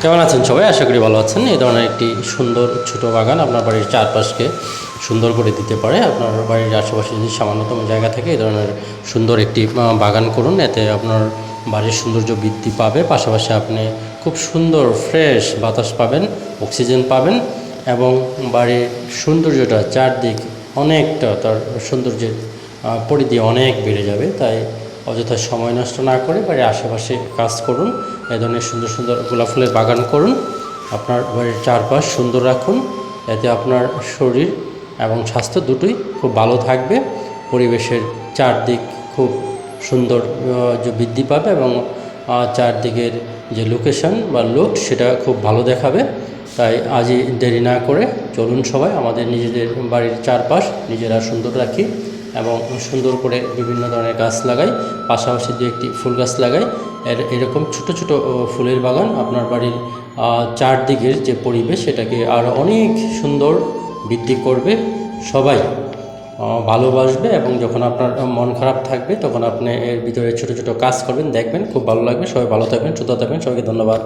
কেমন আছেন সবাই? আশা করি ভালো আছেন। এই ধরনের একটি সুন্দর ছোট বাগান আপনার বাড়ির চারপাশকে সুন্দর করে দিতে পারে। আপনার বাড়ির আশেপাশে যদি সামান্যতম জায়গা থাকে এই ধরনের সুন্দর একটি বাগান করুন। এতে আপনার বাড়ির সৌন্দর্য বৃদ্ধি পাবে, পাশাপাশি আপনি খুব সুন্দর ফ্রেশ বাতাস পাবেন, অক্সিজেন পাবেন এবং বাড়ির সৌন্দর্যটা চারদিক অনেকটা তার সৌন্দর্যের পরিধি অনেক বেড়ে যাবে। তাই অযথা সময় নষ্ট না করে বাড়ির আশেপাশে কাজ করুন। এই ধরনের সুন্দর সুন্দর গোলাপ ফুলের বাগান করুন। আপনার বাড়ির চারপাশ সুন্দর রাখুন। এতে আপনার শরীর এবং স্বাস্থ্য দুটোই খুব ভালো থাকবে। পরিবেশের চারদিক খুব সুন্দর যে বৃদ্ধি পাবে এবং চারদিকের যে লোকেশন বা লুক সেটা খুব ভালো দেখাবে। তাই আজই দেরি না করে চলুন সবাই আমাদের নিজেদের বাড়ির চারপাশ নিজেরা সুন্দর রাখি এবং সুন্দর করে বিভিন্ন ধরনের গাছ লাগাই, পাশাপাশি দু একটি ফুল গাছ লাগাই। এরকম ছোট ছোট ফুলের বাগান আপনার বাড়ির চারদিকের যে পরিবেশ সেটাকে আরও অনেক সুন্দর বৃদ্ধি করবে। সবাই ভালোবাসবে এবং যখন আপনার মন খারাপ থাকবে তখন আপনি এর ভিতরে ছোট ছোট কাজ করবেন, দেখবেন খুব ভালো লাগবে। সবাই ভালো থাকবেন, সুস্থ থাকবেন। সবাইকে ধন্যবাদ।